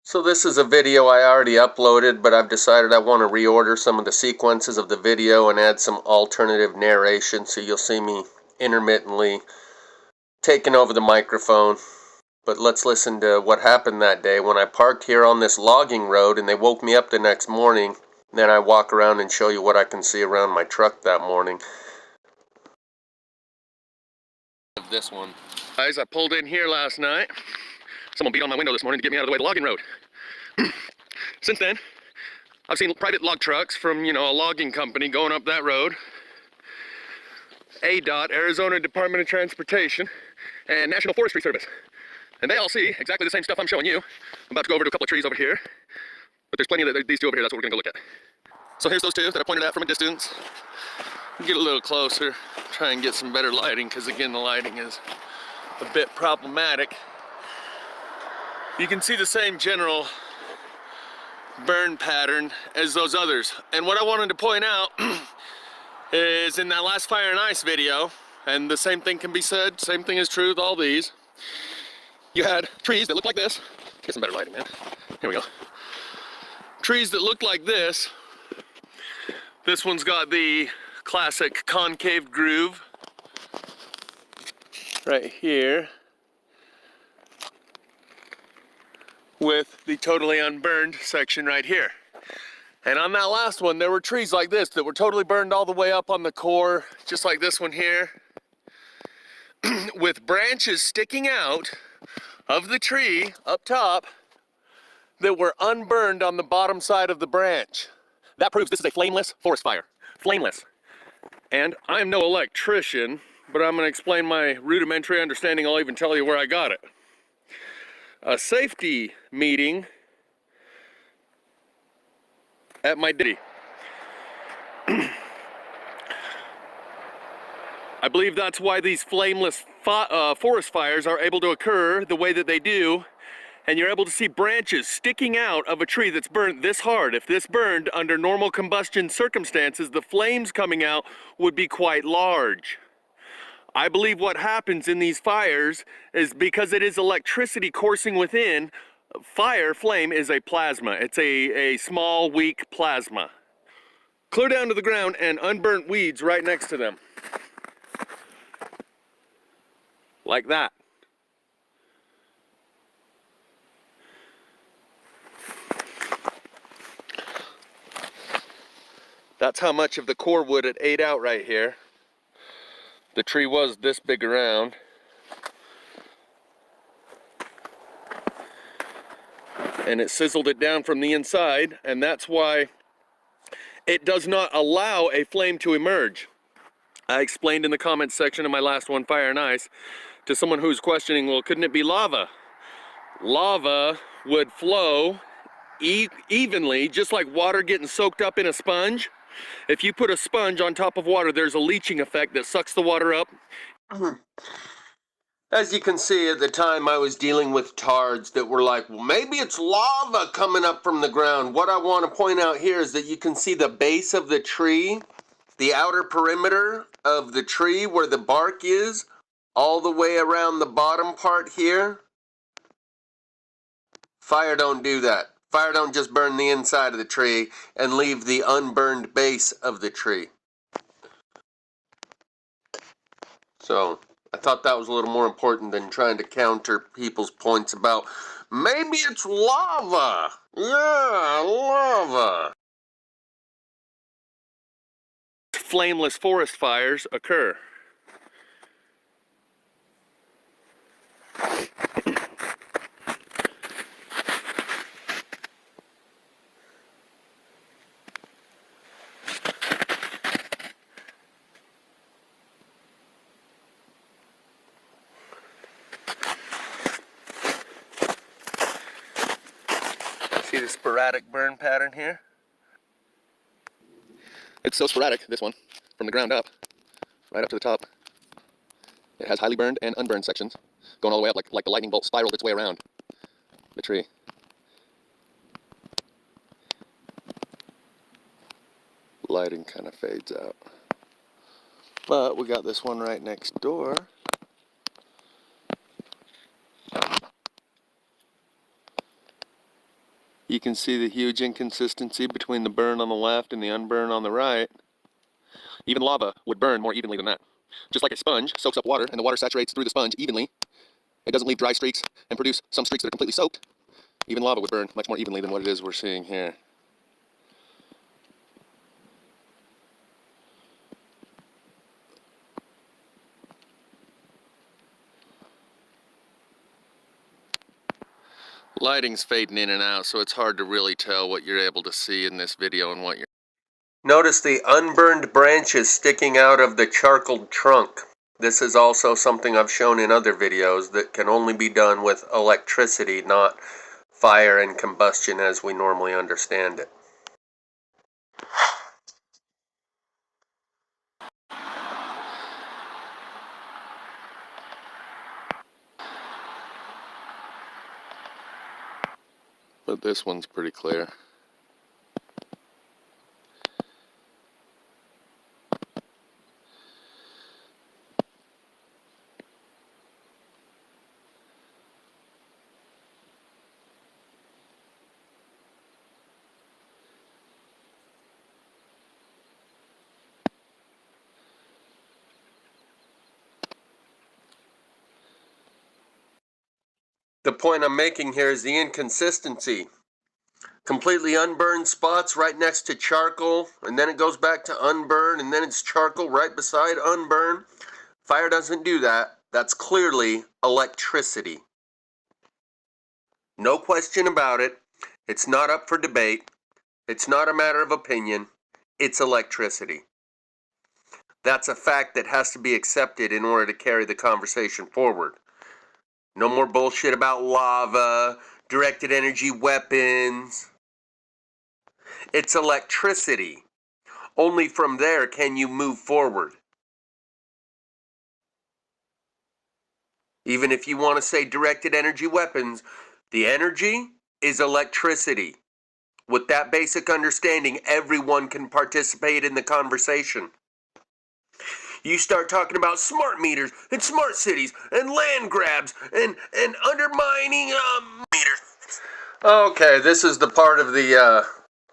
So this is a video I already uploaded, but I've decided I want to reorder some of the sequences of the video and add some alternative narration, so you'll see me intermittently taking over the microphone. But let's listen to what happened that day when I parked here on this logging road and they woke me up the next morning. Then I walk around and show you what I can see around my truck that morning. This one. Guys, I pulled in here last night. Someone beat on my window this morning to get me out of the way of the logging road. Since then, I've seen private log trucks from, a logging company going up that road. ADOT, Arizona Department of Transportation, and National Forestry Service. And they all see exactly the same stuff I'm showing you. I'm about to go over to a couple of trees over here. But there's plenty of these two over here, that's what we're going to go look at. So here's those two that I pointed at from a distance. Get a little closer, try and get some better lighting, because again, the lighting is a bit problematic. You can see the same general burn pattern as those others. And what I wanted to point out is in that last fire and ice video, and the same thing can be said, same thing is true with all these, you had trees that look like this. Get some better lighting, man. Here we go. Trees that look like this. This one's got the classic concave groove right here, with the totally unburned section right here. And on that last one, there were trees like this that were totally burned all the way up on the core, just like this one here, with branches sticking out of the tree up top that were unburned on the bottom side of the branch. That proves this is a flameless forest fire. Flameless. And I'm no electrician, but I'm going to explain my rudimentary understanding. I'll even tell you where I got it. A safety meeting at my city. I believe that's why these flameless forest fires are able to occur the way that they do, and you're able to see branches sticking out of a tree that's burnt this hard. If this burned under normal combustion circumstances, the flames coming out would be quite large. I believe what happens in these fires is because it is electricity coursing within, flame is a plasma. It's a small, weak plasma. Clear down to the ground and unburnt weeds right next to them. Like that. That's how much of the core wood it ate out right here. The tree was this big around. And it sizzled it down from the inside, and that's why it does not allow a flame to emerge. I explained in the comments section of my last one, Fire and Ice, to someone who's questioning, well, couldn't it be lava? Lava would flow evenly, just like water getting soaked up in a sponge. If you put a sponge on top of water, there's a leaching effect that sucks the water up. As you can see, at the time I was dealing with tards that were like, well, maybe it's lava coming up from the ground. What I want to point out here is that you can see the base of the tree, the outer perimeter of the tree where the bark is, all the way around the bottom part here. Fire don't do that. Fire don't just burn the inside of the tree and leave the unburned base of the tree. So I thought that was a little more important than trying to counter people's points about maybe it's lava. Yeah, lava. Flameless forest fires occur. See the sporadic burn pattern here? It's so sporadic, this one, from the ground up, right up to the top. It has highly burned and unburned sections, going all the way up like the lightning bolt spiraled its way around the tree. Lighting kind of fades out. But we got this one right next door. You can see the huge inconsistency between the burn on the left and the unburn on the right. Even lava would burn more evenly than that. Just like a sponge soaks up water and the water saturates through the sponge evenly, it doesn't leave dry streaks and produce some streaks that are completely soaked. Even lava would burn much more evenly than what it is we're seeing here. Lighting's fading in and out, so it's hard to really tell what you're able to see in this video and what you're... Notice the unburned branches sticking out of the charcoal trunk. This is also something I've shown in other videos that can only be done with electricity, not fire and combustion as we normally understand it. But this one's pretty clear. The point I'm making here is the inconsistency. Completely unburned spots right next to charcoal, and then it goes back to unburn, and then it's charcoal right beside unburn. Fire doesn't do that. That's clearly electricity. No question about it. It's not up for debate. It's not a matter of opinion. It's electricity. That's a fact that has to be accepted in order to carry the conversation forward. No more bullshit about lava, directed energy weapons. It's electricity. Only from there can you move forward. Even if you want to say directed energy weapons, the energy is electricity. With that basic understanding, everyone can participate in the conversation. You start talking about smart meters and smart cities and land grabs and undermining meters. Okay, this is the part of the,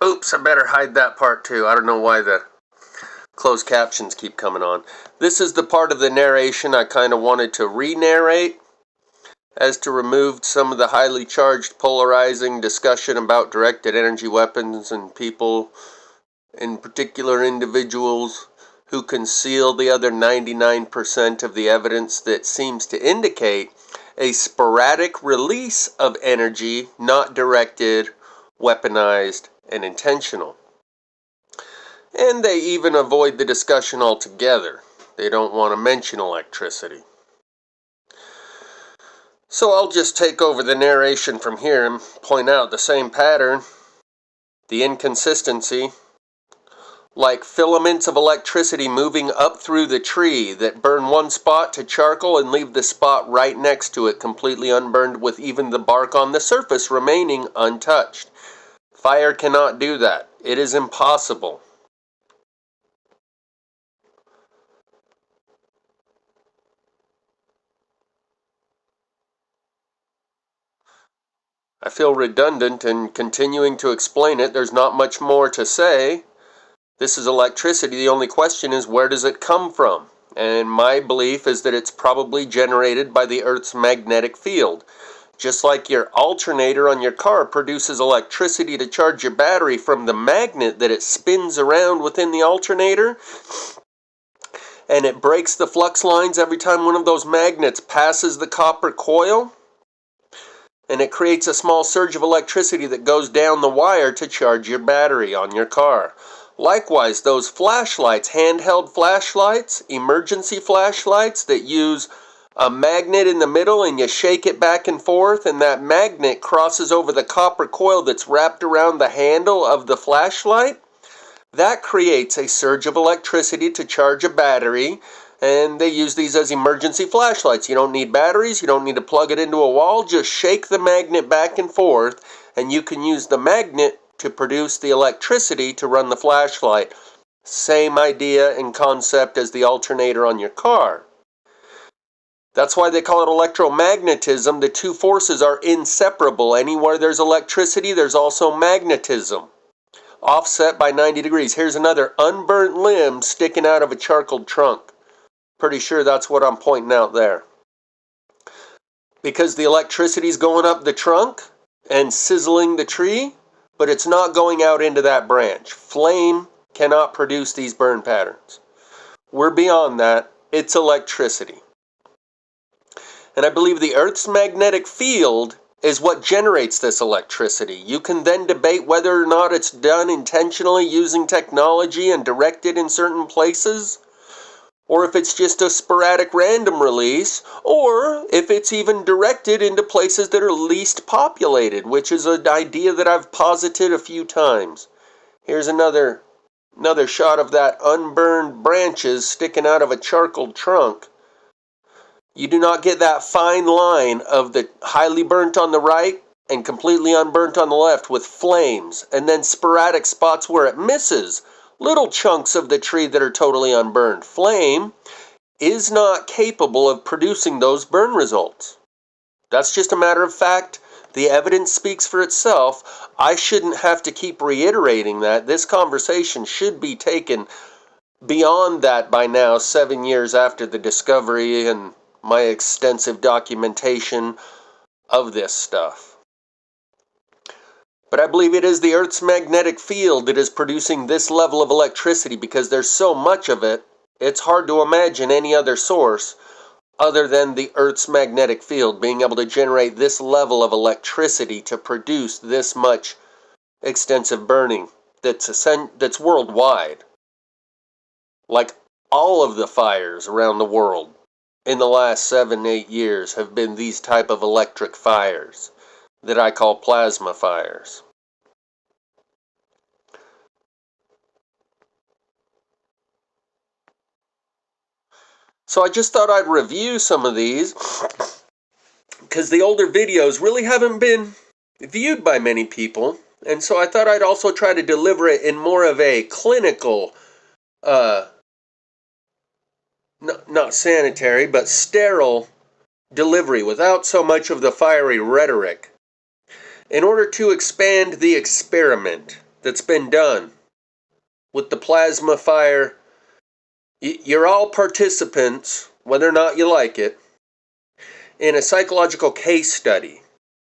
oops, I better hide that part too. I don't know why the closed captions keep coming on. This is the part of the narration I kind of wanted to re-narrate, as to remove some of the highly charged, polarizing discussion about directed energy weapons and people, in particular individuals, who conceal the other 99% of the evidence that seems to indicate a sporadic release of energy, not directed, weaponized, and intentional. And they even avoid the discussion altogether. They don't want to mention electricity. So I'll just take over the narration from here and point out the same pattern, the inconsistency, like filaments of electricity moving up through the tree that burn one spot to charcoal and leave the spot right next to it completely unburned with even the bark on the surface remaining untouched. Fire cannot do that. It is impossible. I feel redundant in continuing to explain it. There's not much more to say. This is electricity. The only question is, where does it come from? And my belief is that it's probably generated by the Earth's magnetic field. Just like your alternator on your car produces electricity to charge your battery from the magnet that it spins around within the alternator, and it breaks the flux lines every time one of those magnets passes the copper coil, and it creates a small surge of electricity that goes down the wire to charge your battery on your car. Likewise, those flashlights, handheld flashlights, emergency flashlights that use a magnet in the middle and you shake it back and forth and that magnet crosses over the copper coil that's wrapped around the handle of the flashlight, that creates a surge of electricity to charge a battery, and they use these as emergency flashlights. You don't need batteries, you don't need to plug it into a wall, just shake the magnet back and forth and you can use the magnet to produce the electricity to run the flashlight. Same idea and concept as the alternator on your car. That's why they call it electromagnetism. The two forces are inseparable. Anywhere there's electricity, there's also magnetism. Offset by 90 degrees. Here's another unburnt limb sticking out of a charcoal trunk. Pretty sure that's what I'm pointing out there. Because the electricity's going up the trunk and sizzling the tree, but it's not going out into that branch. Flame cannot produce these burn patterns. We're beyond that. It's electricity. And I believe the Earth's magnetic field is what generates this electricity. You can then debate whether or not it's done intentionally using technology and directed in certain places, or if it's just a sporadic random release, or if it's even directed into places that are least populated, which is an idea that I've posited a few times. Here's another shot of that unburned branches sticking out of a charcoal trunk. You do not get that fine line of the highly burnt on the right and completely unburnt on the left with flames, and then sporadic spots where it misses. Little chunks of the tree that are totally unburned. Flame is not capable of producing those burn results. That's just a matter of fact. The evidence speaks for itself. I shouldn't have to keep reiterating that. This conversation should be taken beyond that by now, 7 years after the discovery and my extensive documentation of this stuff. But I believe it is the Earth's magnetic field that is producing this level of electricity because there's so much of it, it's hard to imagine any other source other than the Earth's magnetic field being able to generate this level of electricity to produce this much extensive burning that's worldwide. Like all of the fires around the world in the last 7-8 years have been these type of electric fires that I call plasma fires. So I just thought I'd review some of these because the older videos really haven't been viewed by many people, and so I thought I'd also try to deliver it in more of a clinical, not sanitary, but sterile delivery without so much of the fiery rhetoric, in order to expand the experiment that's been done with the plasma fire. You're all participants, whether or not you like it, in a psychological case study.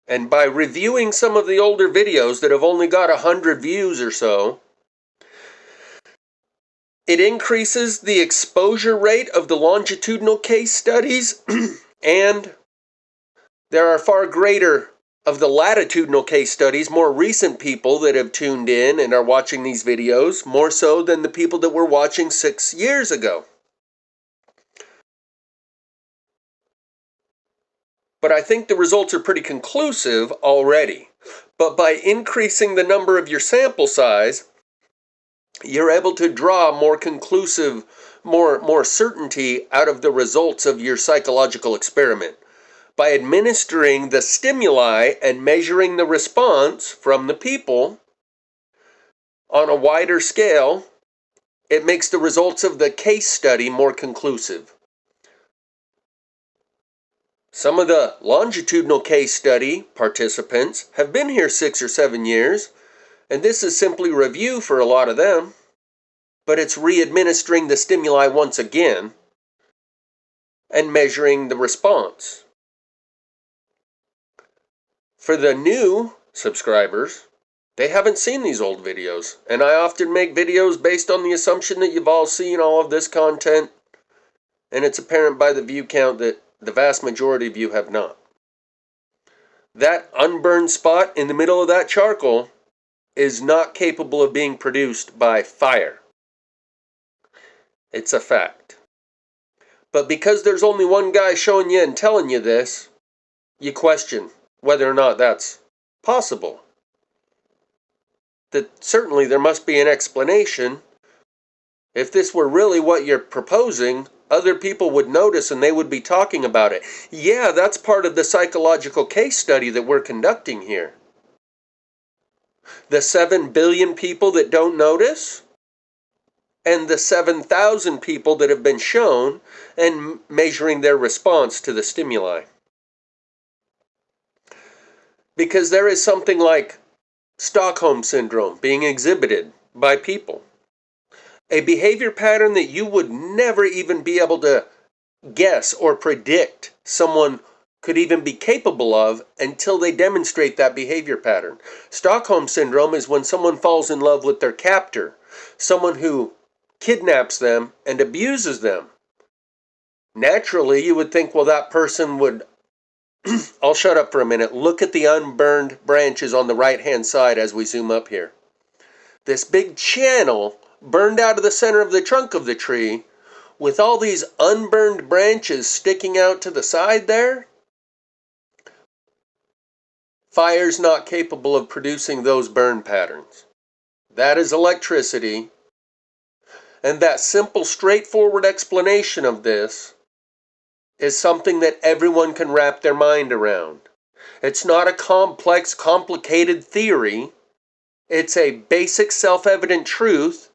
And by reviewing some of the older videos that have only got 100 views or so, it increases the exposure rate of the longitudinal case studies, and there are far greater of the latitudinal case studies, more recent people that have tuned in and are watching these videos, more so than the people that were watching 6 years ago. But I think the results are pretty conclusive already. But by increasing the number of your sample size, you're able to draw more conclusive, more certainty out of the results of your psychological experiment. By administering the stimuli and measuring the response from the people on a wider scale, it makes the results of the case study more conclusive. Some of the longitudinal case study participants have been here 6 or 7 years, and this is simply review for a lot of them, but it's re-administering the stimuli once again and measuring the response. For the new subscribers, they haven't seen these old videos, and I often make videos based on the assumption that you've all seen all of this content, and it's apparent by the view count that the vast majority of you have not. That unburned spot in the middle of that charcoal is not capable of being produced by fire. It's a fact. But because there's only one guy showing you and telling you this, you question whether or not that's possible. That certainly there must be an explanation. If this were really what you're proposing, other people would notice and they would be talking about it. Yeah, that's part of the psychological case study that we're conducting here. The 7 billion people that don't notice and the 7,000 people that have been shown and measuring their response to the stimuli. Because there is something like Stockholm syndrome being exhibited by people. A behavior pattern that you would never even be able to guess or predict someone could even be capable of until they demonstrate that behavior pattern. Stockholm syndrome is when someone falls in love with their captor, someone who kidnaps them and abuses them. Naturally, you would think, well, that person would... I'll shut up for a minute. Look at the unburned branches on the right-hand side as we zoom up here. This big channel burned out of the center of the trunk of the tree with all these unburned branches sticking out to the side there. Fire's not capable of producing those burn patterns. That is electricity. And that simple, straightforward explanation of this is something that everyone can wrap their mind around. It's not a complex, complicated theory. It's a basic, self-evident truth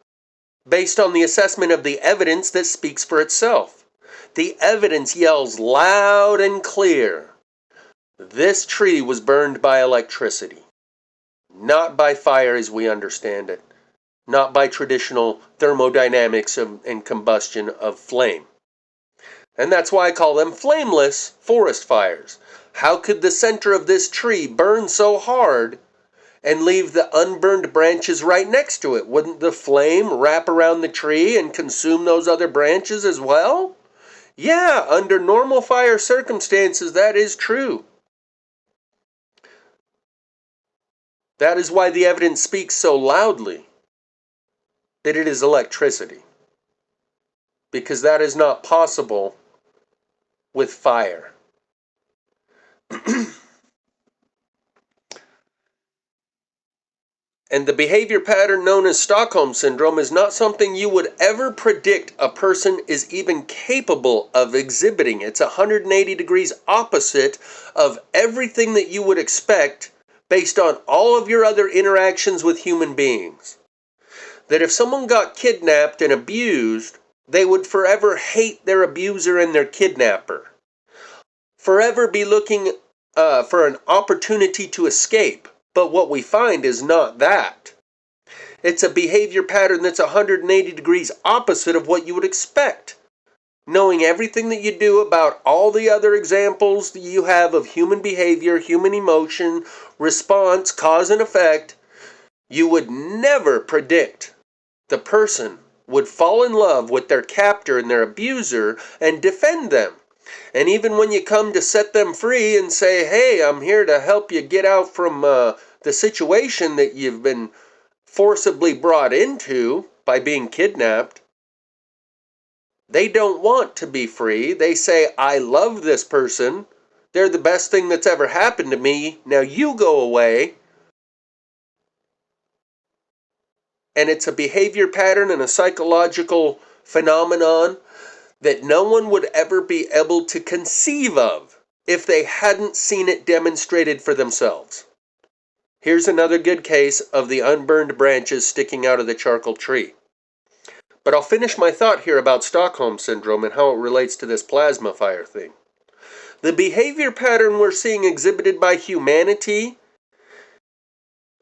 based on the assessment of the evidence that speaks for itself. The evidence yells loud and clear. This tree was burned by electricity, not by fire as we understand it, not by traditional thermodynamics and combustion of flame. And that's why I call them flameless forest fires. How could the center of this tree burn so hard and leave the unburned branches right next to it? Wouldn't the flame wrap around the tree and consume those other branches as well? Yeah, under normal fire circumstances, that is true. That is why the evidence speaks so loudly that it is electricity. Because that is not possible with fire. And the behavior pattern known as Stockholm syndrome is not something you would ever predict a person is even capable of exhibiting. It's 180 degrees opposite of everything that you would expect based on all of your other interactions with human beings. That if someone got kidnapped and abused, they would forever hate their abuser and their kidnapper. Forever be looking for an opportunity to escape. But what we find is not that. It's a behavior pattern that's 180 degrees opposite of what you would expect. Knowing everything that you do about all the other examples that you have of human behavior, human emotion, response, cause and effect, you would never predict the person would fall in love with their captor and their abuser and defend them. And even when you come to set them free and say, hey, I'm here to help you get out from the situation that you've been forcibly brought into by being kidnapped, they don't want to be free. They say, I love this person. They're the best thing that's ever happened to me. Now you go away. And it's a behavior pattern and a psychological phenomenon that no one would ever be able to conceive of if they hadn't seen it demonstrated for themselves. Here's another good case of the unburned branches sticking out of the charcoal tree. But I'll finish my thought here about Stockholm syndrome and how it relates to this plasma fire thing. The behavior pattern we're seeing exhibited by humanity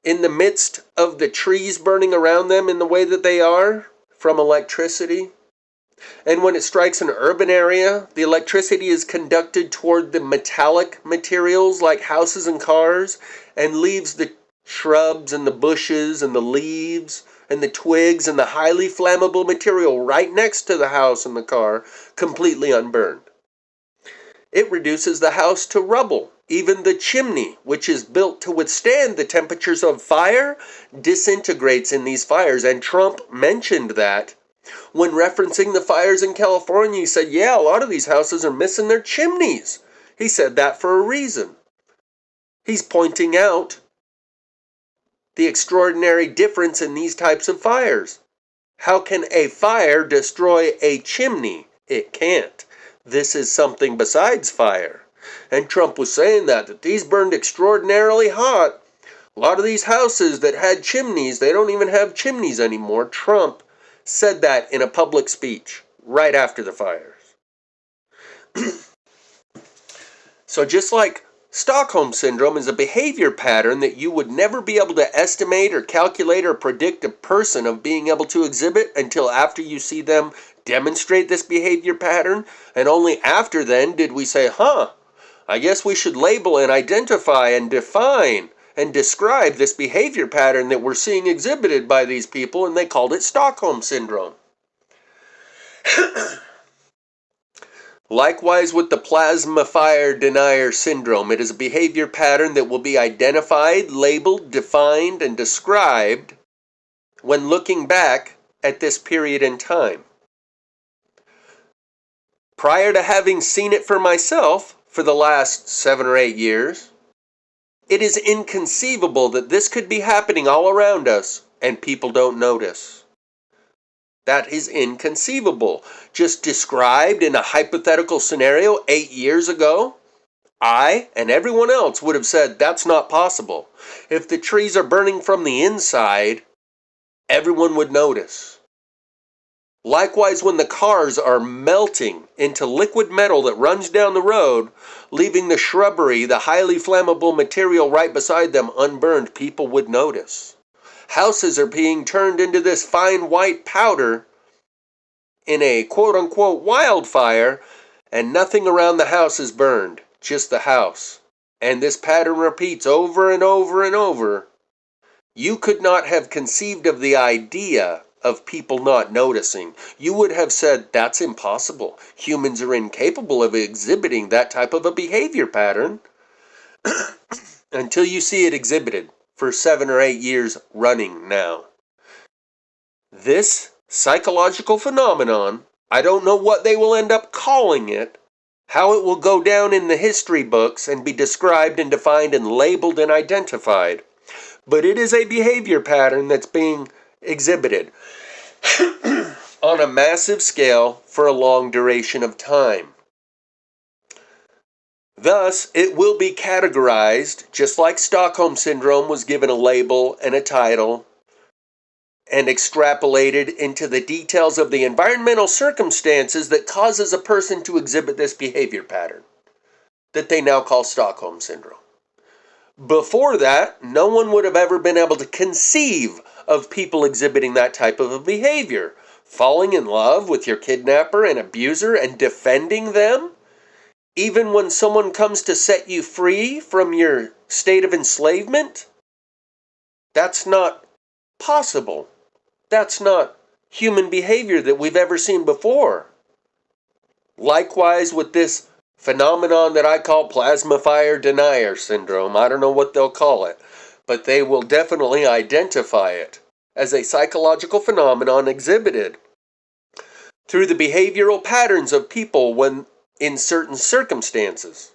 in the midst of the trees burning around them in the way that they are from electricity. And when it strikes an urban area, the electricity is conducted toward the metallic materials like houses and cars and leaves the shrubs and the bushes and the leaves and the twigs and the highly flammable material right next to the house and the car completely unburned. It reduces the house to rubble. Even the chimney, which is built to withstand the temperatures of fire, disintegrates in these fires. And Trump mentioned that when referencing the fires in California. He said, yeah, a lot of these houses are missing their chimneys. He said that for a reason. He's pointing out the extraordinary difference in these types of fires. How can a fire destroy a chimney? It can't. This is something besides fire. And Trump was saying that these burned extraordinarily hot. A lot of these houses that had chimneys, they don't even have chimneys anymore. Trump said that in a public speech right after the fires. So just like Stockholm Syndrome is a behavior pattern that you would never be able to estimate or calculate or predict a person of being able to exhibit until after you see them demonstrate this behavior pattern, and only after then did we say, I guess we should label and identify and define and describe this behavior pattern that we're seeing exhibited by these people, and they called it Stockholm Syndrome. Likewise with the denier syndrome, it is a behavior pattern that will be identified, labeled, defined, and described when looking back at this period in time. Prior to having seen it for myself for the last 7 or 8 years, it is inconceivable that this could be happening all around us and people don't notice. That is inconceivable. Just described in a hypothetical scenario 8 years ago, I and everyone else would have said that's not possible. If the trees are burning from the inside, everyone would notice. Likewise, when the cars are melting into liquid metal that runs down the road, leaving the shrubbery, the highly flammable material right beside them unburned, people would notice. Houses are being turned into this fine white powder in a quote-unquote wildfire, and nothing around the house is burned, just the house. And this pattern repeats over and over and over. You could not have conceived of the idea of people not noticing. You would have said, that's impossible. Humans are incapable of exhibiting that type of a behavior pattern until you see it exhibited for 7 or 8 years running now. This psychological phenomenon, I don't know what they will end up calling it, how it will go down in the history books and be described and defined and labeled and identified. But it is a behavior pattern that's being exhibited on a massive scale for a long duration of time. Thus, it will be categorized, just like Stockholm Syndrome was given a label and a title, and extrapolated into the details of the environmental circumstances that causes a person to exhibit this behavior pattern, that they now call Stockholm Syndrome. Before that, no one would have ever been able to conceive of people exhibiting that type of a behavior. Falling in love with your kidnapper and abuser and defending them, even when someone comes to set you free from your state of enslavement, that's not possible. That's not human behavior that we've ever seen before. Likewise with this phenomenon that I call denier syndrome, I don't know what they'll call it, but they will definitely identify it as a psychological phenomenon exhibited through the behavioral patterns of people when in certain circumstances.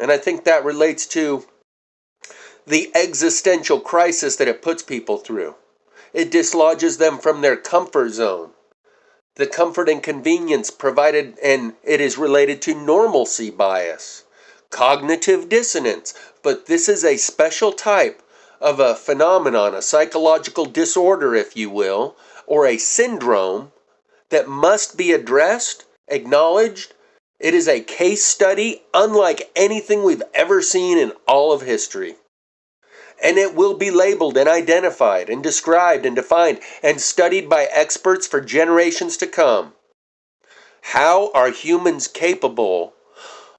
And I think that relates to the existential crisis that it puts people through. It dislodges them from their comfort zone. The comfort and convenience provided, and it is related to normalcy bias, cognitive dissonance. But this is a special type of a phenomenon, a psychological disorder, if you will, or a syndrome that must be addressed, acknowledged. It is a case study unlike anything we've ever seen in all of history. And it will be labeled and identified and described and defined and studied by experts for generations to come. How are humans capable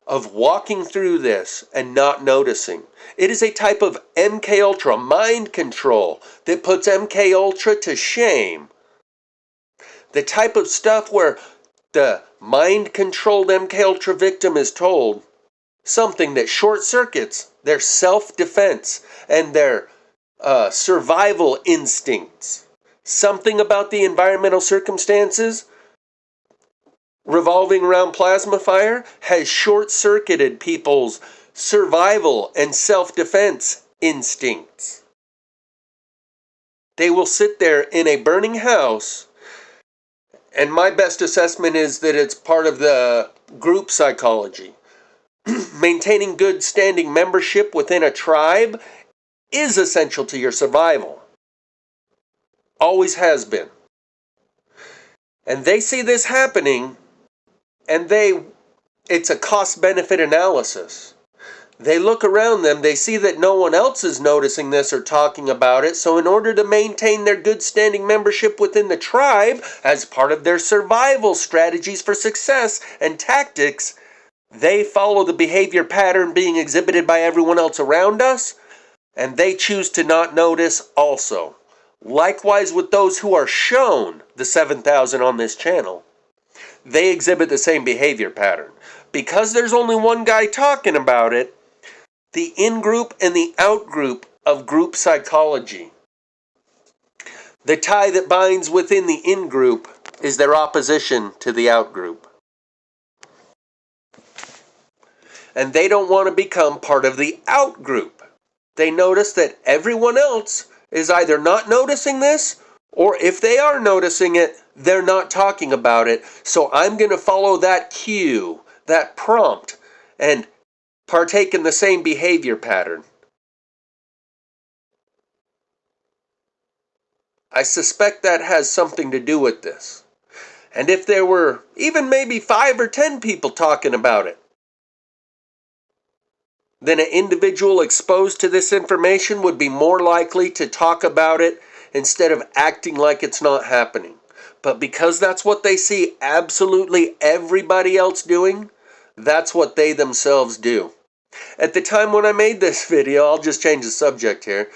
of walking through this and not noticing? It is a type of MK Ultra mind control that puts MK Ultra to shame. The type of stuff where the mind-controlled MK Ultra victim is told something that short circuits their self-defense and their survival instincts. Something about the environmental circumstances revolving around plasma fire has short-circuited people's survival and self-defense instincts. They will sit there in a burning house, and my best assessment is that it's part of the group psychology. Maintaining good standing membership within a tribe is essential to your survival. Always has been. And they see this happening, and it's a cost-benefit analysis. They look around them, they see that no one else is noticing this or talking about it, so in order to maintain their good standing membership within the tribe, as part of their survival strategies for success and tactics, they follow the behavior pattern being exhibited by everyone else around us, and they choose to not notice also. Likewise with those who are shown the 7,000 on this channel, they exhibit the same behavior pattern. Because there's only one guy talking about it, the in-group and the out-group of group psychology. The tie that binds within the in-group is their opposition to the out-group. And they don't want to become part of the out-group. They notice that everyone else is either not noticing this, or if they are noticing it, they're not talking about it. So I'm going to follow that cue, that prompt, and partake in the same behavior pattern. I suspect that has something to do with this. And if there were even maybe 5 or 10 people talking about it, then an individual exposed to this information would be more likely to talk about it instead of acting like it's not happening. But because that's what they see absolutely everybody else doing, that's what they themselves do. At the time when I made this video, I'll just change the subject here,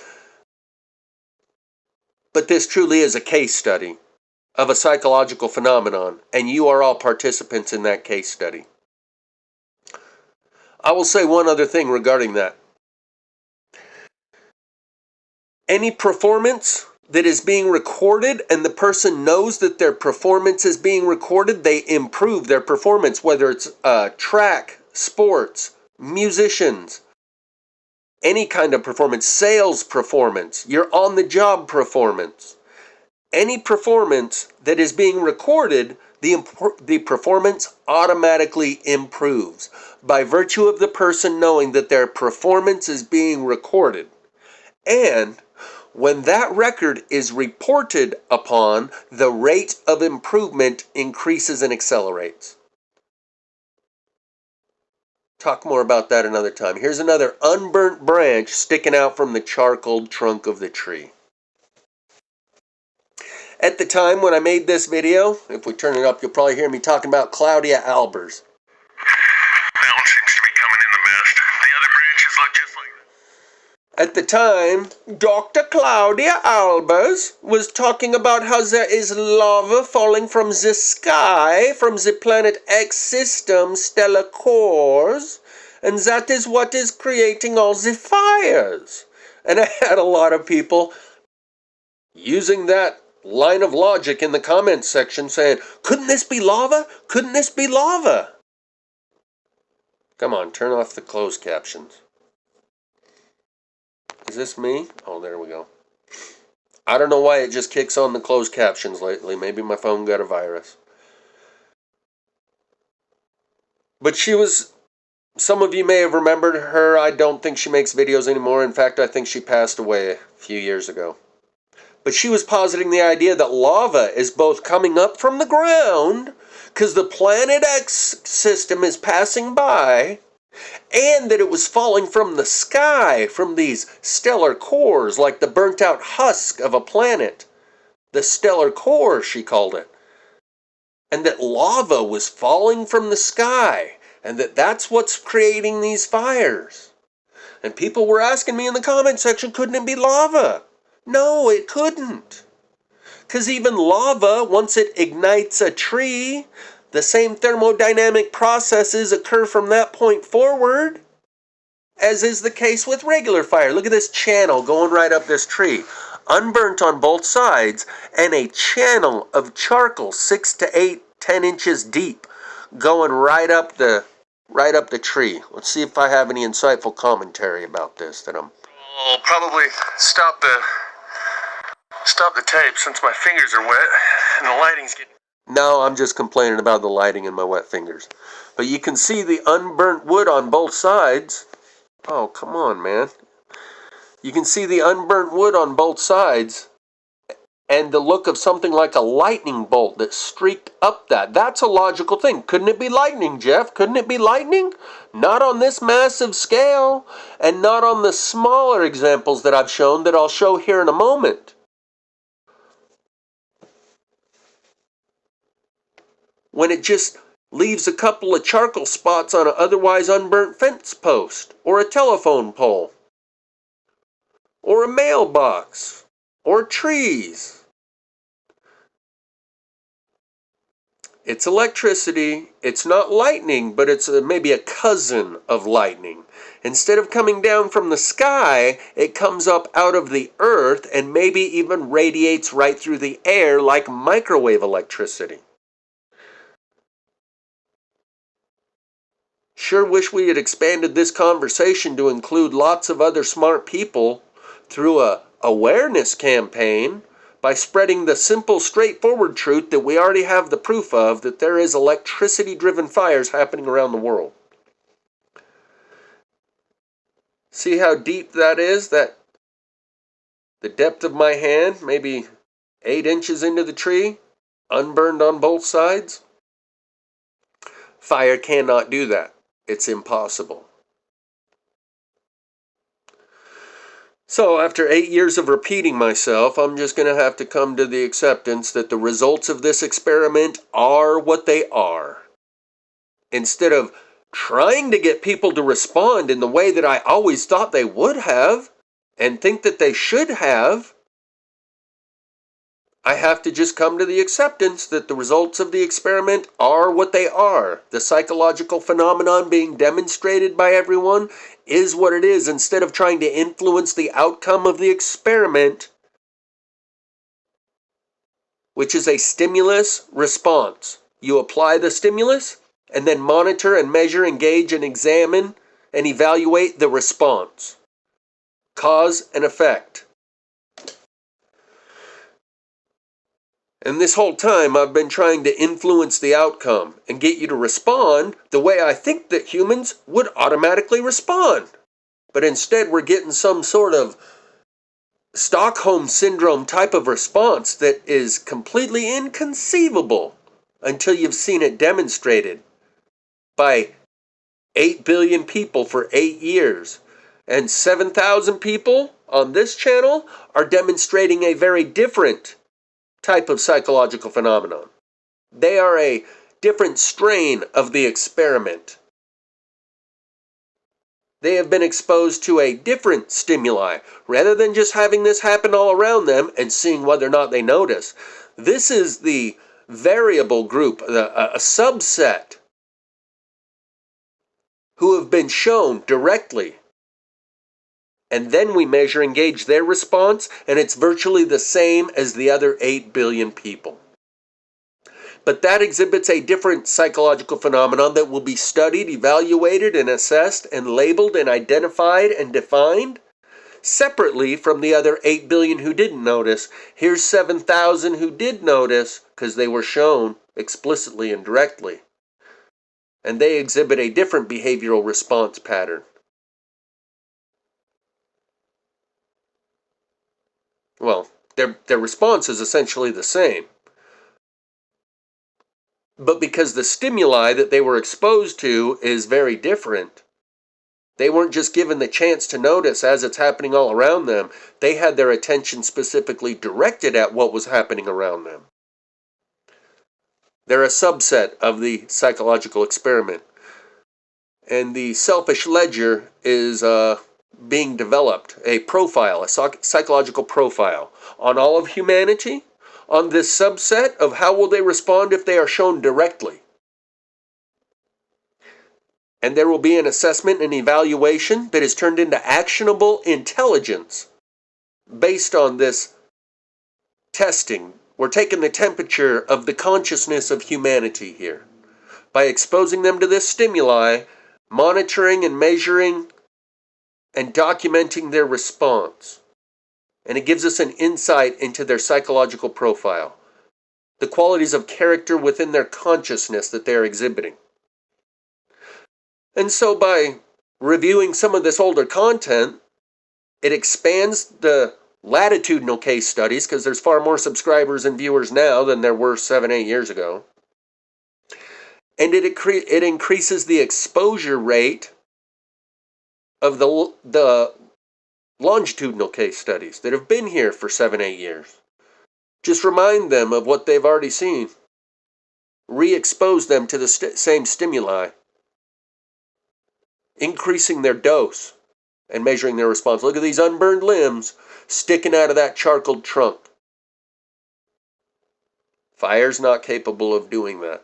but this truly is a case study of a psychological phenomenon, and you are all participants in that case study. I will say one other thing regarding that. Any performance that is being recorded and the person knows that their performance is being recorded, they improve their performance, whether it's track, sports, musicians, any kind of performance, sales performance, your on-the-job performance. Any performance that is being recorded, the performance automatically improves by virtue of the person knowing that their performance is being recorded. And when that record is reported upon, the rate of improvement increases and accelerates. Talk more about that another time. Here's another unburnt branch sticking out from the charcoal trunk of the tree. At the time when I made this video, if we turn it up, you'll probably hear me talking about Claudia Albers. That one seems to be coming in the best. The other branches look just like that. At the time, Dr. Claudia Albers was talking about how there is lava falling from the sky, from the planet X system, stellar cores, and that is what is creating all the fires. And I had a lot of people using that line of logic in the comments section saying, couldn't this be lava? Couldn't this be lava? Come on, turn off the closed captions. Is this me? Oh, there we go. I don't know why it just kicks on the closed captions lately. Maybe my phone got a virus. But she was, some of you may have remembered her. I don't think she makes videos anymore. In fact, I think she passed away a few years ago. But she was positing the idea that lava is both coming up from the ground, because the planet X system is passing by, and that it was falling from the sky, from these stellar cores, like the burnt out husk of a planet. The stellar core, she called it. And that lava was falling from the sky, and that's what's creating these fires. And people were asking me in the comment section, couldn't it be lava? No, it couldn't. Because even lava, once it ignites a tree, the same thermodynamic processes occur from that point forward, as is the case with regular fire. Look at this channel going right up this tree. Unburnt on both sides, and a channel of charcoal 6 to 8, 10 inches deep, going right up the tree. Let's see if I have any insightful commentary about this that I'm... I'll probably stop the tape since my fingers are wet and the lighting's getting... No, I'm just complaining about the lighting and my wet fingers. But you can see the unburnt wood on both sides. Oh, come on, man. You can see the unburnt wood on both sides. and the look of something like a lightning bolt that streaked up that. That's a logical thing. Couldn't it be lightning, Jeff? Couldn't it be lightning? Not on this massive scale, and not on the smaller examples that I've shown that I'll show here in a moment. When it just leaves a couple of charcoal spots on an otherwise unburnt fence post, or a telephone pole, or a mailbox, or trees. It's electricity. It's not lightning, but it's maybe a cousin of lightning. Instead of coming down from the sky, it comes up out of the earth and maybe even radiates right through the air like microwave electricity. Sure wish we had expanded this conversation to include lots of other smart people through a awareness campaign by spreading the simple, straightforward truth that we already have the proof of, that there is electricity-driven fires happening around the world. See how deep that is? That the depth of my hand, maybe 8 inches into the tree, unburned on both sides? Fire cannot do that. It's impossible. So after 8 years of repeating myself, I'm just going to have to come to the acceptance that the results of this experiment are what they are. Instead of trying to get people to respond in the way that I always thought they would have, and think that they should have, I have to just come to the acceptance that the results of the experiment are what they are. The psychological phenomenon being demonstrated by everyone is what it is. Instead of trying to influence the outcome of the experiment, which is a stimulus response. You apply the stimulus and then monitor and measure, engage and examine and evaluate the response. Cause and effect. And this whole time I've been trying to influence the outcome and get you to respond the way I think that humans would automatically respond. But instead we're getting some sort of Stockholm syndrome type of response that is completely inconceivable until you've seen it demonstrated by 8 billion people for 8 years. And 7,000 people on this channel are demonstrating a very different type of psychological phenomenon. They are a different strain of the experiment. They have been exposed to a different stimuli. Rather than just having this happen all around them and seeing whether or not they notice, this is the variable group, a subset, who have been shown directly. And then we measure and gauge their response, and it's virtually the same as the other 8 billion people. But that exhibits a different psychological phenomenon that will be studied, evaluated, and assessed, and labeled, and identified, and defined separately from the other 8 billion who didn't notice. Here's 7,000 who did notice because they were shown explicitly and directly. And they exhibit a different behavioral response pattern. Well, their response is essentially the same. But because the stimuli that they were exposed to is very different, they weren't just given the chance to notice as it's happening all around them. They had their attention specifically directed at what was happening around them. They're a subset of the psychological experiment. And the selfish ledger is being developed, a profile, a psychological profile on all of humanity, on this subset of how will they respond if they are shown directly. And there will be an assessment and evaluation that is turned into actionable intelligence based on this testing. We're taking the temperature of the consciousness of humanity here by exposing them to this stimuli, monitoring and measuring and documenting their response. And it gives us an insight into their psychological profile, the qualities of character within their consciousness that they're exhibiting. And so by reviewing some of this older content, it expands the latitudinal case studies, because there's far more subscribers and viewers now than there were 7-8 years ago. And it increases the exposure rate of the longitudinal case studies that have been here for 7-8 years. Just remind them of what they've already seen. Re-expose them to the same stimuli. Increasing their dose and measuring their response. Look at these unburned limbs sticking out of that charcoaled trunk. Fire's not capable of doing that.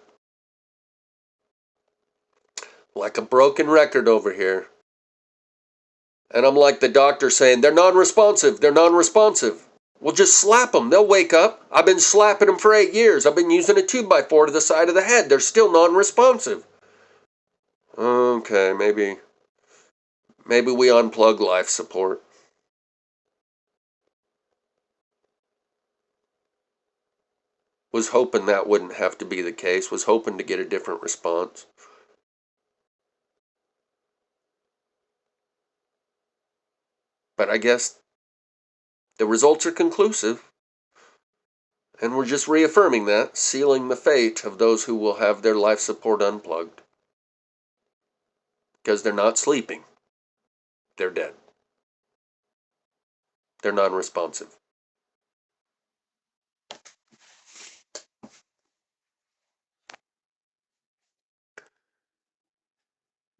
Like a broken record over here. And I'm like the doctor saying, they're non-responsive, they're non-responsive. Well, just slap them, they'll wake up. I've been slapping them for 8 years. I've been using a 2x4 to the side of the head. They're still non-responsive. Okay, maybe we unplug life support. Was hoping that wouldn't have to be the case. Was hoping to get a different response. But I guess the results are conclusive. And we're just reaffirming that, sealing the fate of those who will have their life support unplugged. Because they're not sleeping. They're dead. They're non-responsive.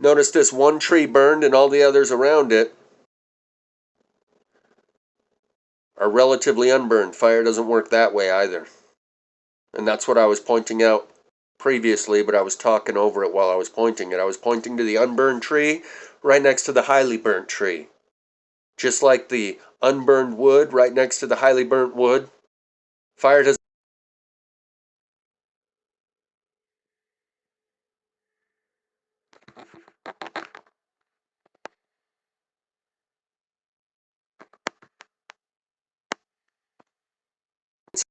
Notice this one tree burned and all the others around it are relatively unburned. Fire doesn't work that way either. And that's what I was pointing out previously, but I was talking over it while I was pointing it. I was pointing to the unburned tree right next to the highly burnt tree. Just like the unburned wood right next to the highly burnt wood, fire doesn't.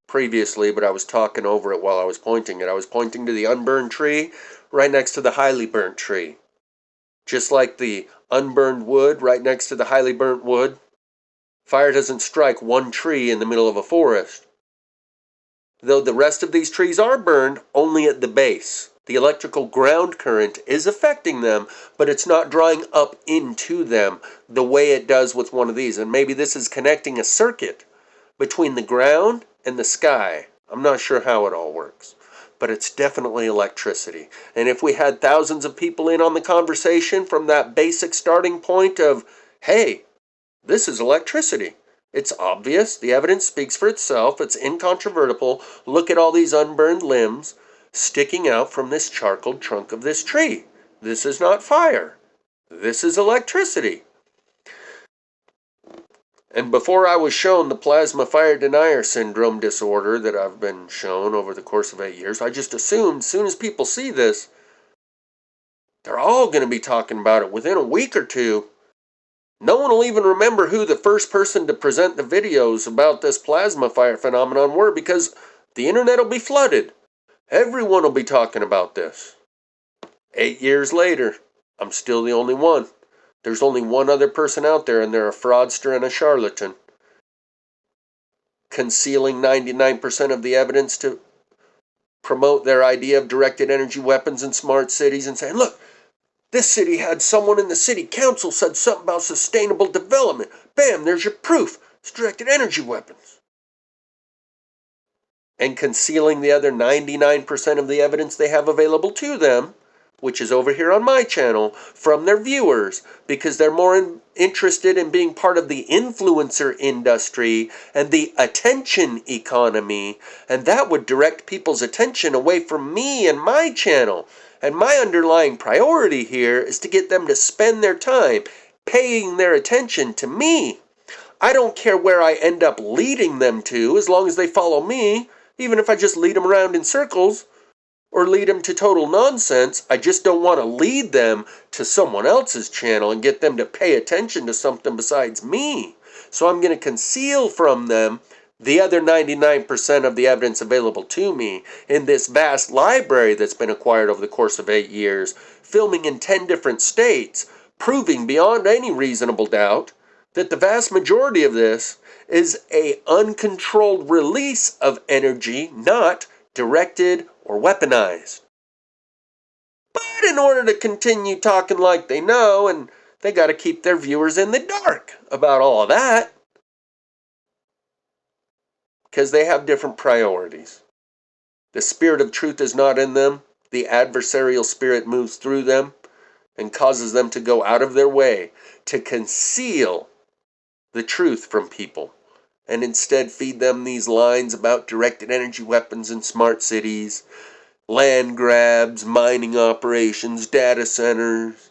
Previously, but I was talking over it while I was pointing it. I was pointing to the unburned tree right next to the highly burnt tree. Just like the unburned wood right next to the highly burnt wood, fire doesn't strike one tree in the middle of a forest. Though the rest of these trees are burned only at the base. The electrical ground current is affecting them, but it's not drawing up into them the way it does with one of these. And maybe this is connecting a circuit between the ground and the sky. I'm not sure how it all works, but it's definitely electricity. And if we had thousands of people in on the conversation from that basic starting point of, hey, this is electricity. It's obvious. The evidence speaks for itself. It's incontrovertible. Look at all these unburned limbs sticking out from this charcoaled trunk of this tree. This is not fire. This is electricity. And before I was shown the plasma fire denier syndrome disorder that I've been shown over the course of 8 years, I just assumed as soon as people see this, they're all going to be talking about it within a week or two. No one will even remember who the first person to present the videos about this plasma fire phenomenon were, because the internet will be flooded. Everyone will be talking about this. 8 years later, I'm still the only one. There's only one other person out there, and they're a fraudster and a charlatan, concealing 99% of the evidence to promote their idea of directed energy weapons in smart cities and saying, look, this city had someone in the city council said something about sustainable development. Bam, there's your proof. It's directed energy weapons. And concealing the other 99% of the evidence they have available to them, which is over here on my channel, from their viewers, because they're more interested in being part of the influencer industry and the attention economy, and that would direct people's attention away from me and my channel. And my underlying priority here is to get them to spend their time paying their attention to me. I don't care where I end up leading them to, as long as they follow me, even if I just lead them around in circles or lead them to total nonsense. I just don't want to lead them to someone else's channel and get them to pay attention to something besides me. So I'm going to conceal from them the other 99% of the evidence available to me in this vast library that's been acquired over the course of 8 years, filming in 10 different states, proving beyond any reasonable doubt that the vast majority of this is a uncontrolled release of energy, not directed or weaponized. But in order to continue talking like they know, and they got to keep their viewers in the dark about all of that, because they have different priorities. The spirit of truth is not in them. The adversarial spirit moves through them and causes them to go out of their way to conceal the truth from people, and instead feed them these lines about directed energy weapons in smart cities, land grabs, mining operations, data centers,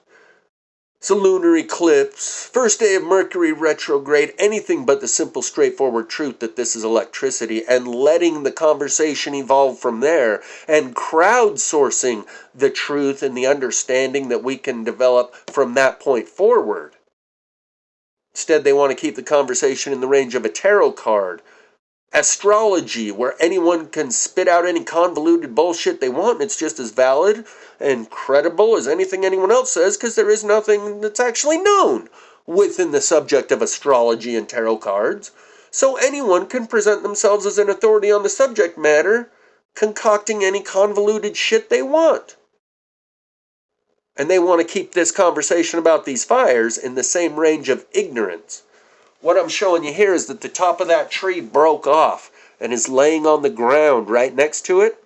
it's a lunar eclipse, first day of Mercury retrograde, anything but the simple, straightforward truth that this is electricity, and letting the conversation evolve from there, and crowdsourcing the truth and the understanding that we can develop from that point forward. Instead, they want to keep the conversation in the range of a tarot card, astrology, where anyone can spit out any convoluted bullshit they want, and it's just as valid and credible as anything anyone else says, because there is nothing that's actually known within the subject of astrology and tarot cards. So anyone can present themselves as an authority on the subject matter, concocting any convoluted shit they want. And they want to keep this conversation about these fires in the same range of ignorance. What I'm showing you here is that the top of that tree broke off and is laying on the ground right next to it,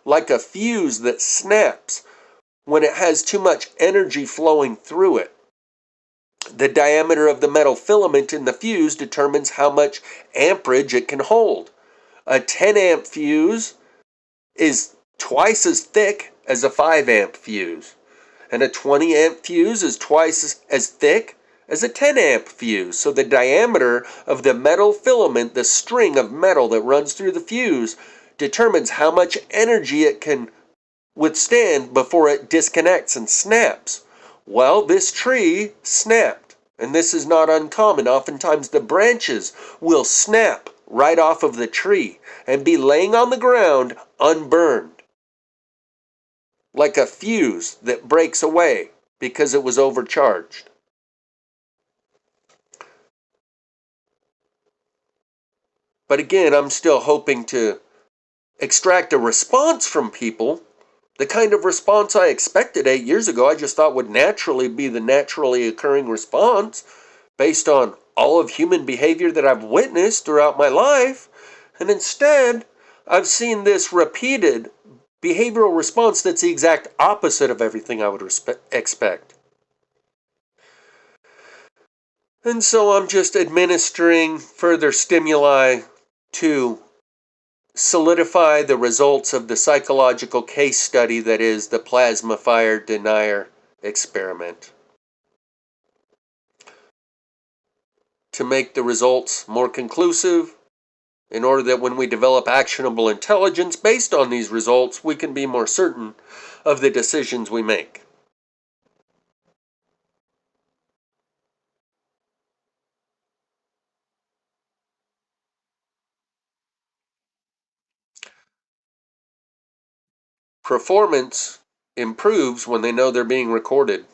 like a fuse that snaps when it has too much energy flowing through it. The diameter of the metal filament in the fuse determines how much amperage it can hold. A 10 amp fuse is twice as thick as a 5 amp fuse, and a 20 amp fuse is twice as thick as a 10 amp fuse. So the diameter of the metal filament, the string of metal that runs through the fuse, determines how much energy it can withstand before it disconnects and snaps. Well, this tree snapped, and this is not uncommon. Oftentimes the branches will snap right off of the tree and be laying on the ground unburned, like a fuse that breaks away because it was overcharged. But again, I'm still hoping to extract a response from people, the kind of response I expected 8 years ago. I just thought would naturally be the naturally occurring response based on all of human behavior that I've witnessed throughout my life. And instead, I've seen this repeated behavioral response that's the exact opposite of everything I would expect. And so I'm just administering further stimuli to solidify the results of the psychological case study that is the plasma fire denier experiment. To make the results more conclusive, in order that when we develop actionable intelligence based on these results, we can be more certain of the decisions we make. Performance improves when they know they're being recorded.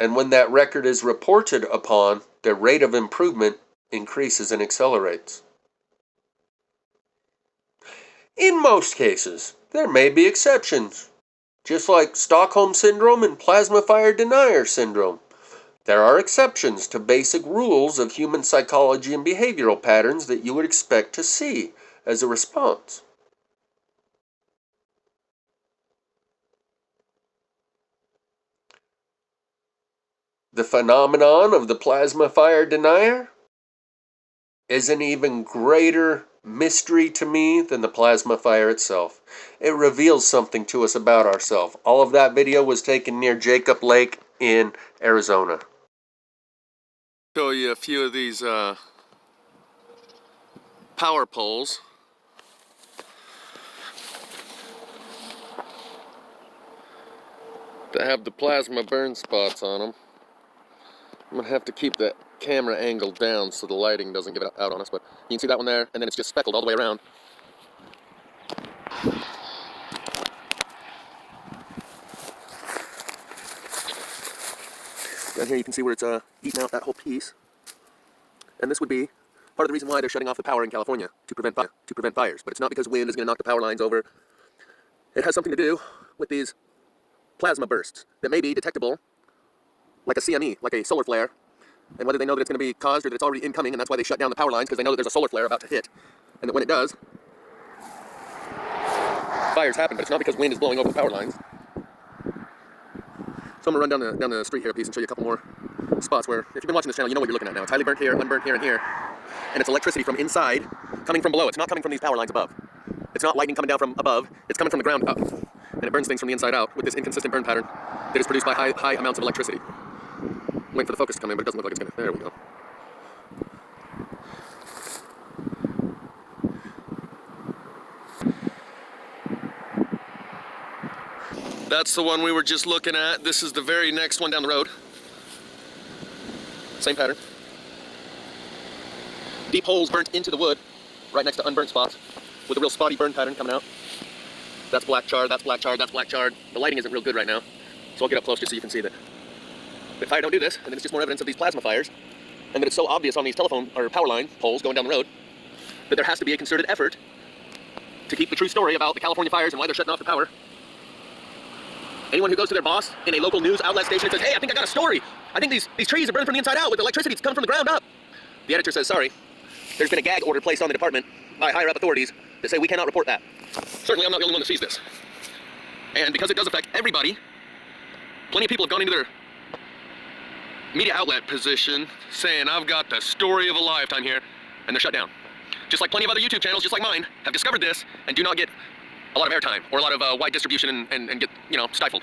And when that record is reported upon, their rate of improvement increases and accelerates. In most cases, there may be exceptions, just like Stockholm Syndrome and Plasma Fire Denier Syndrome. There are exceptions to basic rules of human psychology and behavioral patterns that you would expect to see as a response. The phenomenon of the plasma fire denier is an even greater mystery to me than the plasma fire itself. It reveals something to us about ourselves. All of that video was taken near Jacob Lake in Arizona. Show you a few of these power poles. That have the plasma burn spots on them. I'm gonna have to keep that camera angle down so the lighting doesn't give it out on us, but you can see that one there, and then it's just speckled all the way around. Down here you can see where it's eating out that whole piece. And this would be part of the reason why they're shutting off the power in California to prevent fires. But it's not because wind is going to knock the power lines over. It has something to do with these plasma bursts that may be detectable like a CME, like a solar flare. And whether they know that it's going to be caused or that it's already incoming, and that's why they shut down the power lines, because they know that there's a solar flare about to hit. And that when it does, fires happen, but it's not because wind is blowing over the power lines. So I'm going to run down the street here a piece and show you a couple more spots where, if you've been watching this channel, you know what you're looking at now. It's highly burnt here, unburnt here, and here. And it's electricity from inside coming from below. It's not coming from these power lines above. It's not lightning coming down from above. It's coming from the ground up. And it burns things from the inside out with this inconsistent burn pattern that is produced by high amounts of electricity. I'm waiting for the focus to come in, but it doesn't look like it's going to. There we go. That's the one we were just looking at. This is the very next one down the road. Same pattern. Deep holes burnt into the wood, right next to unburnt spots, with a real spotty burn pattern coming out. That's black charred, that's black charred, that's black charred. The lighting isn't real good right now, so I'll get up close just so you can see that. If fire don't do this, and then it's just more evidence of these plasma fires, and that it's so obvious on these telephone or power line poles going down the road, that there has to be a concerted effort to keep the true story about the California fires and why they're shutting off the power. Anyone who goes to their boss in a local news outlet station and says, hey, I think I got a story. I think these trees are burned from the inside out with electricity that's coming from the ground up. The editor says, sorry, there's been a gag order placed on the department by higher up authorities that say we cannot report that. Certainly I'm not the only one that sees this. And because it does affect everybody, plenty of people have gone into their media outlet position saying, I've got the story of a lifetime here, and they're shut down. Just like plenty of other YouTube channels, just like mine, have discovered this and do not get a lot of airtime or a lot of wide distribution and get, stifled.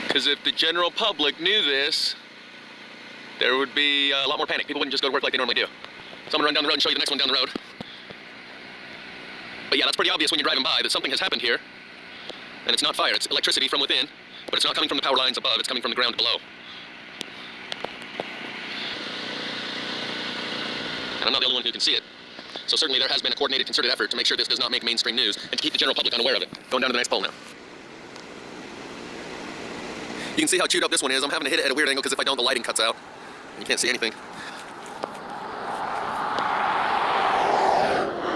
Because if the general public knew this, there would be a lot more panic. People wouldn't just go to work like they normally do. So I'm gonna run down the road and show you the next one down the road. But yeah, that's pretty obvious when you're driving by that something has happened here. And it's not fire, it's electricity from within, but it's not coming from the power lines above, it's coming from the ground below. And I'm not the only one who can see it. So certainly there has been a coordinated, concerted effort to make sure this does not make mainstream news and to keep the general public unaware of it. Going down to the next pole now. You can see how chewed up this one is. I'm having to hit it at a weird angle because if I don't, the lighting cuts out. You can't see anything.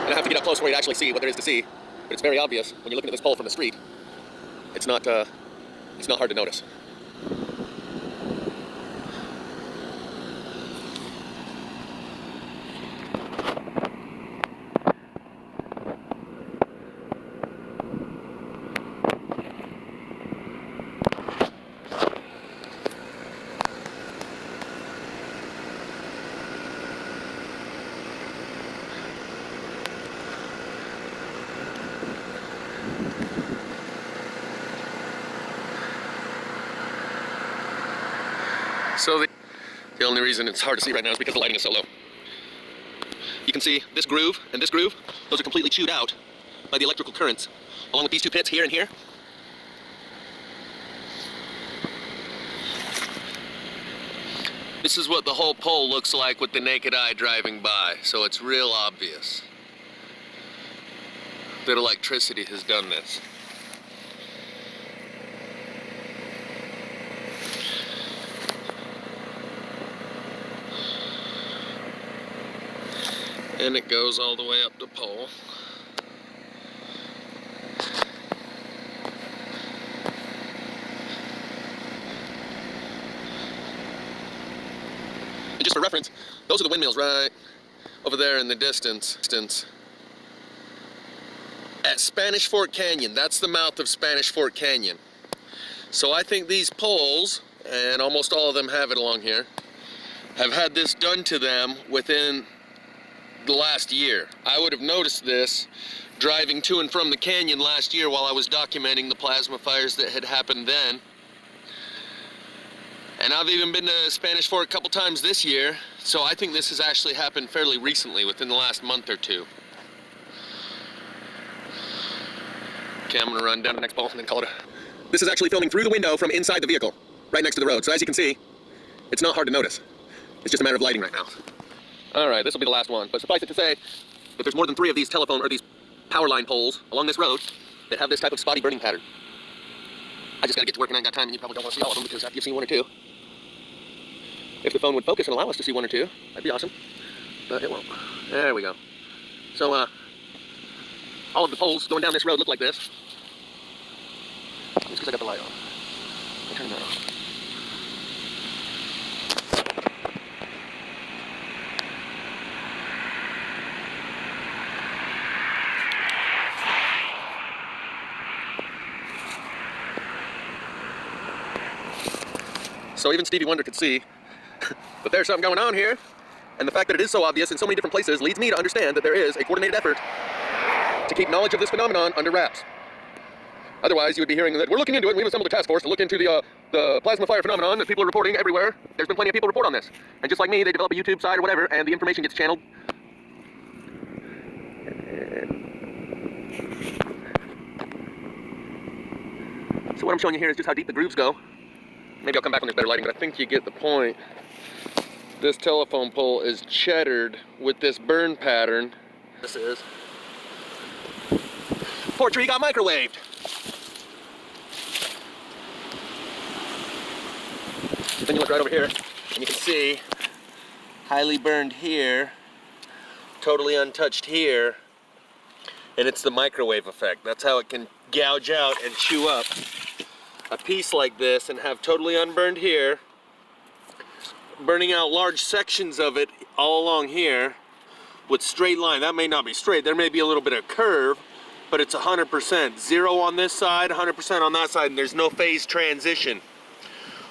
And I have to get up close where you actually see what there is to see. But it's very obvious when you're looking at this pole from the street. It's not hard to notice. So the only reason it's hard to see right now is because the lighting is so low. You can see this groove and this groove, those are completely chewed out by the electrical currents, along with these two pits here and here. This is what the whole pole looks like with the naked eye driving by, so it's real obvious that electricity has done this. And it goes all the way up the pole. And just for reference, those are the windmills right over there in the distance. At Spanish Fork Canyon, that's the mouth of Spanish Fork Canyon. So I think these poles, and almost all of them have it along here, have had this done to them within the last year. I would have noticed this driving to and from the canyon last year while I was documenting the plasma fires that had happened then. And I've even been to Spanish Fork a couple times this year, so I think this has actually happened fairly recently, within the last month or two. Okay, I'm gonna run down to the next pole and then call it a... This is actually filming through the window from inside the vehicle, right next to the road. So as you can see, it's not hard to notice. It's just a matter of lighting right now. Alright, this will be the last one, but suffice it to say that there's more than 3 of these telephone or these power line poles along this road that have this type of spotty burning pattern. I just gotta get to work and I ain't got time, and you probably don't want to see all of them because after you've seen 1 or 2, If the phone would focus and allow us to see one or two, that'd be awesome. But it won't. There we go. So, all of the poles going down this road look like this. Just because I got the light on. I'll turn that off. So even Stevie Wonder could see that there's something going on here, and the fact that it is so obvious in so many different places leads me to understand that there is a coordinated effort to keep knowledge of this phenomenon under wraps. Otherwise, you would be hearing that we're looking into it, and we've assembled a task force to look into the plasma fire phenomenon that people are reporting everywhere. There's been plenty of people report on this. And just like me, they develop a YouTube site or whatever, and the information gets channeled. So what I'm showing you here is just how deep the grooves go. Maybe I'll come back when there's better lighting, but I think you get the point. This telephone pole is cheddared with this burn pattern. This is. Poor tree got microwaved. Then you look right over here, and you can see highly burned here, totally untouched here, and it's the microwave effect. That's how it can gouge out and chew up a piece like this and have totally unburned here, burning out large sections of it all along here with straight line. That may not be straight, there may be a little bit of curve, but it's 100%. 0 on this side, 100% on that side, and there's no phase transition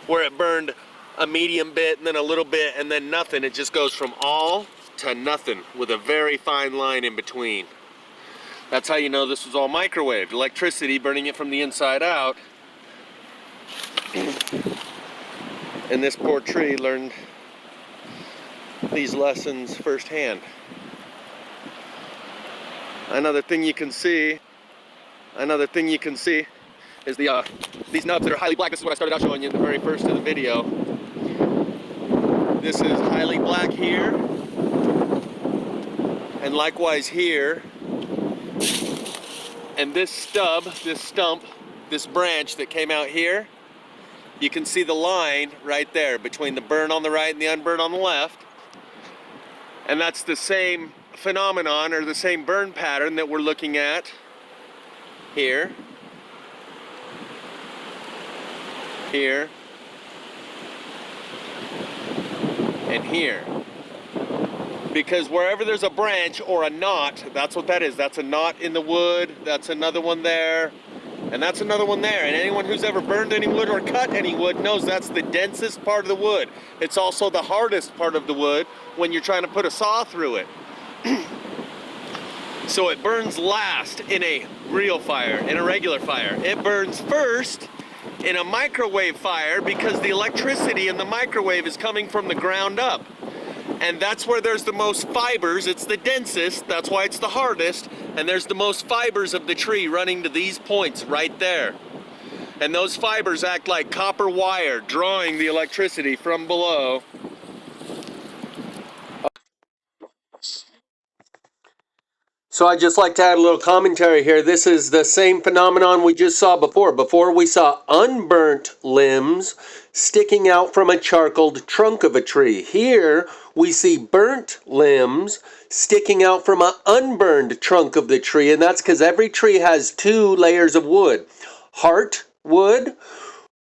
where it burned a medium bit and then a little bit and then nothing. It just goes from all to nothing with a very fine line in between. That's how you know this was all microwaved. Electricity burning it from the inside out. And this poor tree learned these lessons firsthand. Another thing you can see is these nubs that are highly black. This is what I started out showing you in the very first of the video. This is highly black here, and likewise here. And this stub, this stump, this branch that came out here, you can see the line right there between the burn on the right and the unburn on the left. And that's the same phenomenon, or the same burn pattern that we're looking at here, here, and here. Because wherever there's a branch or a knot, that's what that is. That's a knot in the wood, that's another one there, and that's another one there. And anyone who's ever burned any wood or cut any wood knows that's the densest part of the wood. It's also the hardest part of the wood when you're trying to put a saw through it. So it burns last in a real fire, in a regular fire. It burns first in a microwave fire because the electricity in the microwave is coming from the ground up. And that's where there's the most fibers. It's the densest, that's why it's the hardest, and there's the most fibers of the tree running to these points right there. And those fibers act like copper wire, drawing the electricity from below. So I'd just like to add a little commentary here. This is the same phenomenon we just saw before. Before we saw unburnt limbs sticking out from a charcoaled trunk of a tree. Here we see burnt limbs sticking out from an unburned trunk of the tree, and that's because every tree has 2 layers of wood. Heart wood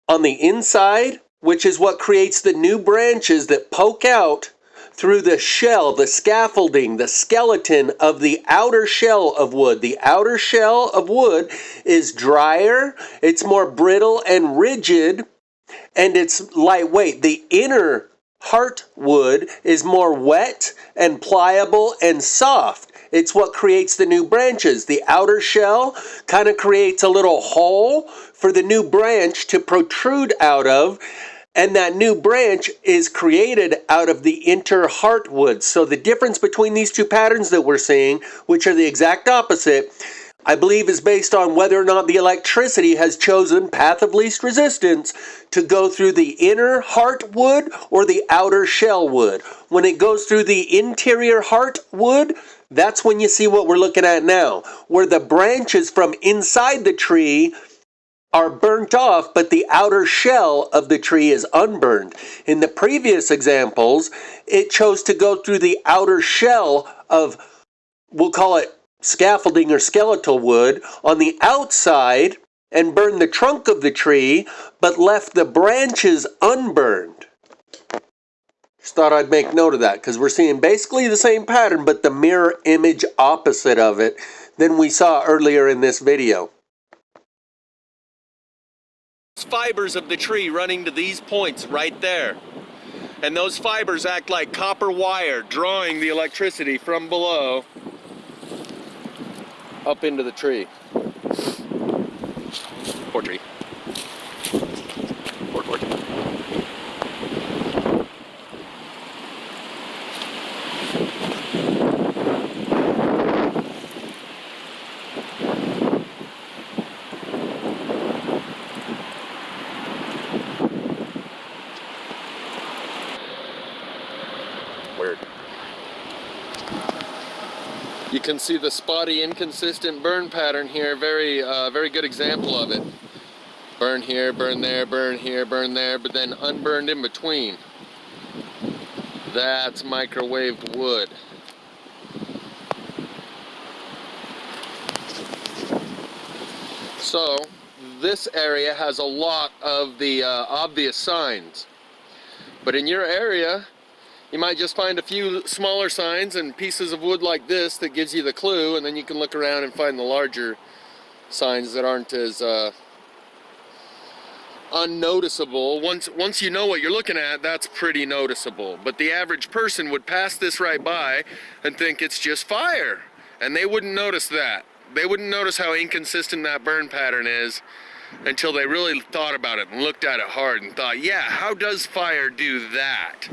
on the inside, which is what creates the new branches that poke out through the shell, the scaffolding, the skeleton of the outer shell of wood. The outer shell of wood is drier, it's more brittle and rigid, and it's lightweight. The inner heartwood is more wet and pliable and soft. It's what creates the new branches. The outer shell kind of creates a little hole for the new branch to protrude out of, and that new branch is created out of the inner heartwood. So the difference between these two patterns that we're seeing, which are the exact opposite, I believe is based on whether or not the electricity has chosen path of least resistance to go through the inner heartwood or the outer shell wood. When it goes through the interior heartwood, that's when you see what we're looking at now, where the branches from inside the tree are burnt off, but the outer shell of the tree is unburned. In the previous examples, it chose to go through the outer shell of, we'll call it scaffolding or skeletal wood, on the outside and burn the trunk of the tree, but left the branches unburned. Just thought I'd make note of that, because we're seeing basically the same pattern, but the mirror image opposite of it than we saw earlier in this video. Fibers of the tree running to these points right there. And those fibers act like copper wire, drawing the electricity from below up into the tree. Poor tree. Poor tree. Weird. You can see the spotty, inconsistent burn pattern here. Very good example of it. Burn here, burn there, burn here, burn there, but then unburned in between. That's microwaved wood. So this area has a lot of the obvious signs, but in your area you might just find a few smaller signs and pieces of wood like this that gives you the clue, and then you can look around and find the larger signs that aren't as unnoticeable. Once you know what you're looking at, that's pretty noticeable. But the average person would pass this right by and think it's just fire, and they wouldn't notice that. They wouldn't notice how inconsistent that burn pattern is until they really thought about it and looked at it hard and thought, yeah, how does fire do that?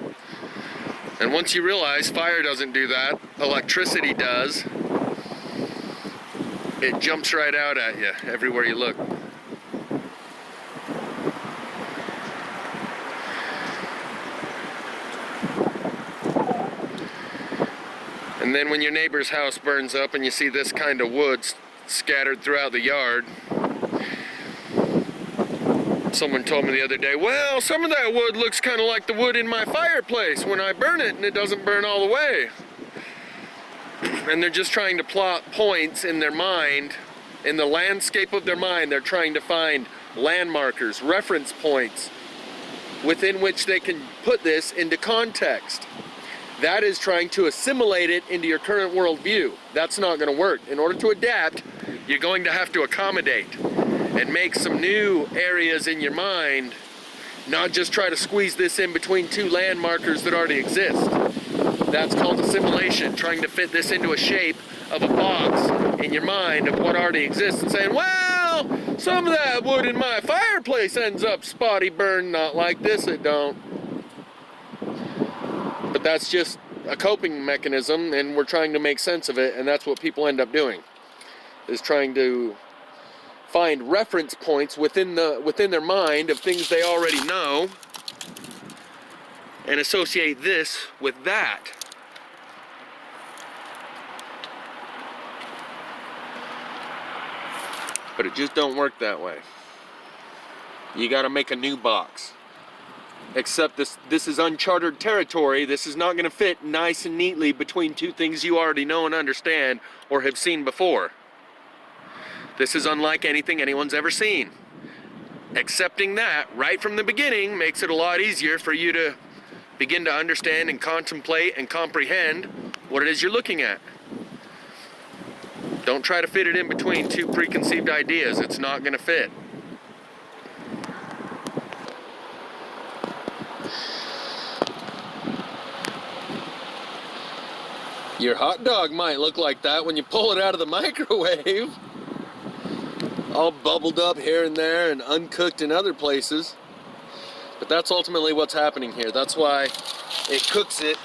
And once you realize fire doesn't do that, electricity does, it jumps right out at you everywhere you look. And then when your neighbor's house burns up and you see this kind of wood scattered throughout the yard, someone told me the other day, well, some of that wood looks kind of like the wood in my fireplace when I burn it, and it doesn't burn all the way. And they're just trying to plot points in their mind, in the landscape of their mind. They're trying to find landmarkers, reference points within which they can put this into context. That is trying to assimilate it into your current worldview. That's not going to work. In order to adapt, you're going to have to accommodate and make some new areas in your mind, not just try to squeeze this in between two landmarkers that already exist. That's called assimilation, trying to fit this into a shape of a box in your mind of what already exists and saying, well, some of that wood in my fireplace ends up spotty burned, not like this it don't. But that's just a coping mechanism, and we're trying to make sense of it, and that's what people end up doing, is trying to find reference points within their mind of things they already know and associate this with that. But it just don't work that way. You got to make a new box. Except this is uncharted territory. This is not going to fit nice and neatly between two things you already know and understand or have seen before. This is unlike anything anyone's ever seen. Accepting that right from the beginning makes it a lot easier for you to begin to understand and contemplate and comprehend what it is you're looking at. Don't try to fit it in between two preconceived ideas. It's not going to fit. Your hot dog might look like that when you pull it out of the microwave. All bubbled up here and there and uncooked in other places. But that's ultimately what's happening here. That's why it cooks it